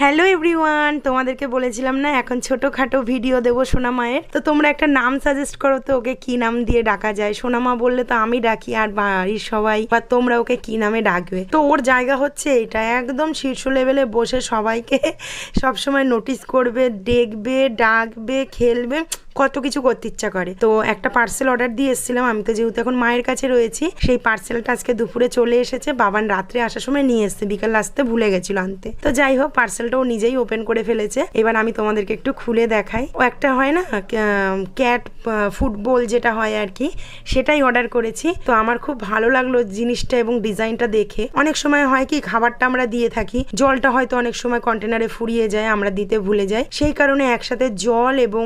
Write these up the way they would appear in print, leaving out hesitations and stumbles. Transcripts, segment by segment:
Hello everyone, তোমাদেরকে বলেছিলাম না এখন ছোটোখাটো ভিডিও দেবো সোনা মায়ের। তো তোমরা একটা নাম সাজেস্ট করো তো, ওকে কি নাম দিয়ে ডাকা যায়। সোনা মা বললে তো আমি ডাকি, আর বাড়ির সবাই বা তোমরা ওকে কি নামে ডাকবে। তো ওর জায়গা হচ্ছে এটা, একদম শীর্ষ লেভেলে বসে সবাইকে সবসময় নোটিস করবে, দেখবে, ডাকবে, খেলবে, কত কিছু করতে ইচ্ছা করে। তো একটা পার্সেল অর্ডার দিয়ে এসেছিলাম, আমি তো যেহেতু এখন মায়ের কাছে রয়েছি, সেই পার্সেলটা আজকে দুপুরে চলে এসেছে। বাবান রাত্রে আসার সময় নিয়ে এসছে, বিকাল আসতে ভুলে গেছিল আনতে। তো যাই হোক, পার্সেলটা ও নিজেই ওপেন করে ফেলেছে। এবার আমি তোমাদেরকে একটু খুলে দেখাই। ও একটা হয় না ক্যাট ফুটবল যেটা হয় আর কি, সেটাই অর্ডার করেছি। তো আমার খুব ভালো লাগলো জিনিসটা এবং ডিজাইনটা দেখে। অনেক সময় হয় কি, খাবারটা আমরা দিয়ে থাকি, জলটা হয়তো অনেক সময় কন্টেনারে ফুরিয়ে যায়, আমরা দিতে ভুলে যাই, সেই কারণে একসাথে জল এবং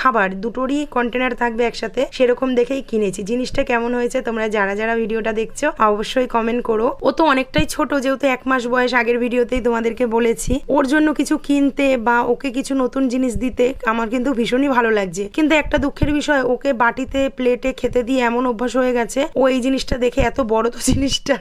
খাবার দুটোরই কন্টেনার থাকবে একসাথে, সেরকম দেখেই কিনেছি। জিনিসটা কেমন হয়েছে তোমরা যারা যারা ভিডিওটা দেখছো অবশ্যই কমেন্ট করো। ও তো অনেকটাই ছোট, যেহেতু 1 মাস বয়স, আগের ভিডিওতেই তোমাদেরকে বলেছি। ওর জন্য কিছু কিনতে বা ওকে কিছু নতুন জিনিস দিতে আমার কিন্তু ভীষণই ভালো লাগছে। কিন্তু একটা দুঃখের বিষয়, ওকে বাটিতে প্লেটে খেতে দিয়ে এমন অভ্যাস হয়ে গেছে, ও এই জিনিসটা দেখে, এত বড় তো জিনিসটা,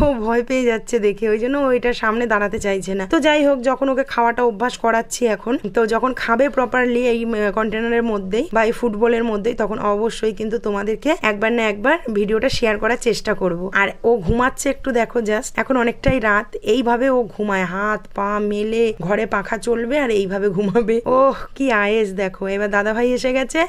ও ভয় পেয়ে যাচ্ছে দেখে, ওই জন্য ও এটার সামনে দাঁড়াতে চাইছে না। তো যাই হোক, যখন ওকে খাওয়াটা অভ্যাস করাচ্ছি এখন, তো যখন খাবে প্রপারলি এই কন্টেনারের মধ্যে বা এই ফুটবলের মধ্যেই, তখন অবশ্যই কিন্তু তোমাদেরকে একবার না একবার ভিডিওটা শেয়ার করার চেষ্টা করব। আর ও ঘুমাচ্ছে একটু দেখো, জাস্ট এখন অনেকটাই রাত, এইভাবে ও ঘুমায়, হাত পা মেলে, ঘরে পাখা চলবে আর এইভাবে ঘুমাবে। ওহ কি আয়েস দেখো। এবার দাদাভাই এসে গেছে,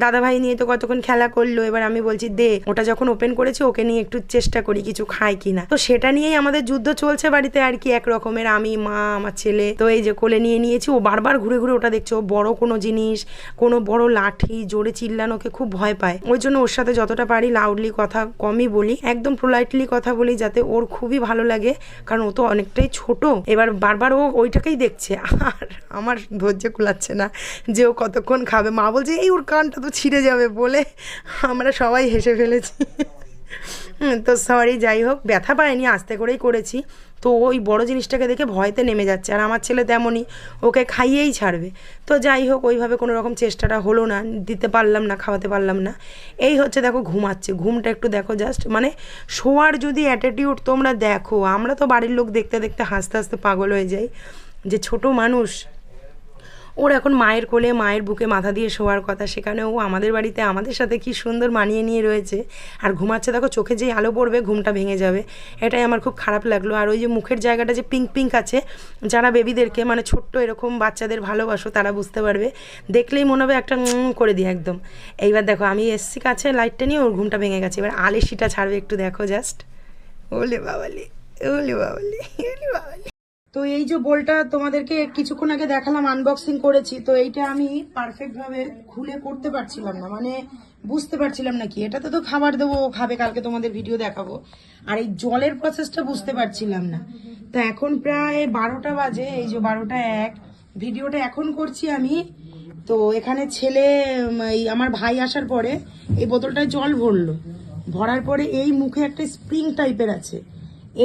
দাদাভাই নিয়ে তো কতক্ষণ খেলা করলো। এবার আমি বলছি দে, ওটা যখন ওপেন করেছি ওকে নিয়ে একটু চেষ্টা করি কিছু খায় কিনা। তো সেটা নিয়েই আমাদের যুদ্ধ চলছে বাড়িতে আর কি, এক রকমের। আমি, মা, আমার ছেলে, তো এই যে কোলে নিয়ে নিয়েছি। ও বারবার ঘুরে ঘুরে ওটা দেখছে। ও বড় কোনো জিনিস, কোনো বড় লাঠি, জোরে চিল্লানোকে খুব ভয় পায়। ওই জন্য ওর সাথে যতটা পারি লাউডলি কথা কমই বলি, একদম পোলাইটলি কথা বলি, যাতে ওর খুবই ভালো লাগে, কারণ ও তো অনেকটাই ছোট। এবার বারবার ও ওইটাকেই দেখছে, আর আমার ধৈর্য কুলাচ্ছে না যে ও কতক্ষণ খাবে। মা বলছে এই ওর কানটা তো ছিঁড়ে যাবে, বলে আমরা সবাই হেসে ফেলেছি। তো সরি, যাই হোক, ব্যথা পায়নি, আস্তে করেই করেছি। তো ওই বড় জিনিসটাকে দেখে ভয়তে নেমে যাচ্ছে, আর আমার ছেলে তেমনই, ওকে খাইয়েই ছাড়বে। তো যাই হোক, ওইভাবে কোনো রকম চেষ্টাটা হলো না, দিতে পারলাম না, খাওয়াতে পারলাম না। এই হচ্ছে দেখো ঘুমাচ্ছে, ঘুমটা একটু দেখো জাস্ট, মানে শোয়ার যদি অ্যাটিটিউড তোমরা দেখো, আমরা তো বাড়ির লোক দেখতে দেখতে হাসতে হাসতে পাগল হয়ে যাই, যে ছোট মানুষ, ওর এখন মায়ের কোলে, মায়ের বুকে মাথা দিয়ে শোয়ার কথা, সেখানে ও আমাদের বাড়িতে আমাদের সাথে কি সুন্দর মানিয়ে নিয়ে রয়েছে, আর ঘুমাচ্ছে দেখো। চোখে যেই আলো পড়বে ঘুমটা ভেঙে যাবে, এটাই আমার খুব খারাপ লাগলো। আর ওই যে মুখের জায়গাটা যে পিঙ্ক পিঙ্ক আছে, যারা বেবিদেরকে, মানে ছোট্ট এরকম বাচ্চাদের ভালোবাসো তারা বুঝতে পারবে, দেখলেই মনে হবে একটা করে দিই একদম। এইবার দেখো আমি এসছি কাছে, লাইটটা নিয়ে, ওর ঘুমটা ভেঙে গেছে। এবার আলিশিটা ছাড়বে, একটু দেখো জাস্ট। ওলে বাবালি, ওলে বাবালি, ওলে বাবালি। তো এই যে বোলটা তোমাদেরকে কিছুক্ষণ আগে দেখালাম, আনবক্সিং করেছি। তো এইটা আমি পারফেক্ট ভাবে খুলে করতে পারছিলাম না, মানে বুঝতে পারছিলাম না কি, এটাতে তো খাবার দেবো, খাবে, কালকে তোমাদের ভিডিও দেখাবো। আর এই জলের প্রসেসটা বুঝতে পারছিলাম না। তো এখন প্রায় 12টা বাজে, এই যে 12টা 1, ভিডিওটা এখন করছি আমি। তো এখানে ছেলে, এই আমার ভাই আসার পরে এই বোতলটায় জল ভরলো, ভরার পরে এই মুখে একটা স্প্রিং টাইপের আছে,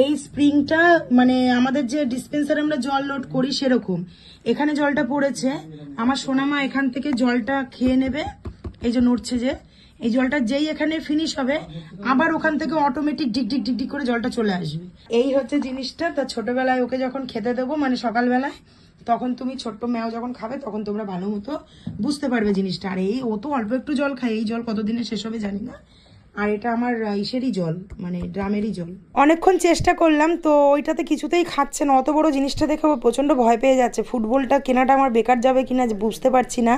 এই স্প্রিংটা মানে আমাদের যে ডিসপেন্সারে আমরা জল লোড করি সেরকম, এখানে জলটা পড়েছে। আমার সোনামা এখান থেকে জলটা খেয়ে নেবে, এই যে নড়ছে যে, এই জলটা যেই এখানে ফিনিশ হবে, আবার ওখান থেকে অটোমেটিক ডিক ডিক ডিক ডিক করে জলটা চলে আসবে। এই হচ্ছে জিনিসটা। তা ছোটবেলায় ওকে যখন খেতে দেবো, মানে সকালবেলায়, তখন তুমি ছোট্ট মেয়েও যখন খাবে, তখন তোমরা ভালো মতো বুঝতে পারবে জিনিসটা। আর এই ও তো অল্প একটু জল খায়, এই জল কতদিনে শেষ হবে জানি না। আর এটা আমার ইসেরই জল, মানে ড্রামেরই জল। অনেকক্ষণ চেষ্টা করলাম, তো ওইটাতে কিছুতেই খাচ্ছে না। অত বড় জিনিসটা দেখে ও প্রচণ্ড ভয় পেয়ে যাচ্ছে। ফুটবলটা কেনাটা আমার বেকার যাবে কিনা বুঝতে পারছি না।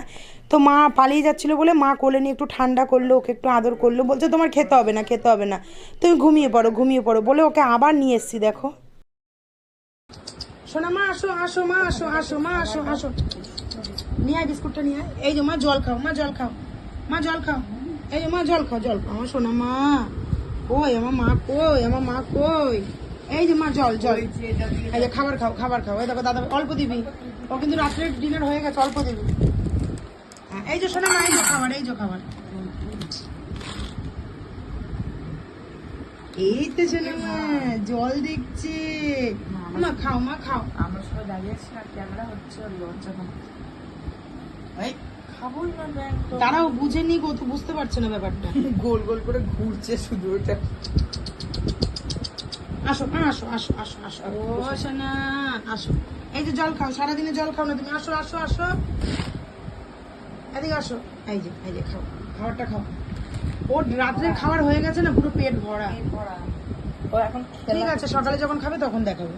তো মা পালিয়ে যাচ্ছিল বলে মা কোলে নিয়ে একটু ঠান্ডা করলো, ওকে একটু আদর করলো, বলছে তোমার খেতে হবে না, খেতে হবে না, তুমি ঘুমিয়ে পড়ো, ঘুমিয়ে পড়ো, বলে ওকে আবার নিয়ে এসছি। দেখো শোনা, মা আসো, আসো মা, আসো, আসো মা, আসো, আসো, নিয়ে আয় বিস্কুটটা নিয়ে আয়। এই যে মা জল খাও, মা জল খাও, মা জল খাও, এই যে মা জল খাও, জল খাও। আমার সোনা মা কই, আমার মা কই, আমার মা কই, এই যে মা জল জল, এই যে খাবার খাও, খাবার খাও। এই দেখো দাদা অল্প দিবি, ও কিন্তু রাত্রের ডিনার হয়ে গেছে, অল্প দিবি। হ্যাঁ এই যে সোনা মা, এই যে খাবার, এই যে খাবার, এই তো সোনা মা জল দেখছে। মা খাও, মা খাও। আমার সবাই দাঁড়িয়ে আছে না, ক্যামেরা হচ্ছে, ওর লজ্জা না। এই খাবো না ব্যাগ তো। তারাও বুঝেনি গো, তো বুঝতে পারছে না ব্যাপারটা। গোল গোল করে ঘুরছে শুধু ওটা। আসো, আসো, আসো, আসো, আসো, ও সোনা আসো। এই যে জল খাও, সারাদিনে জল খাও না তুমি। আসো আসো আসো, এদিকে আসো। এই যে খাও, খাবারটা খাও। ওর রাত্রের খাবার হয়ে গেছে না, পুরো পেট ভরা। এরপর ও এখন ঠিক আছে, সকালে যখন খাবে তখন দেখাবো।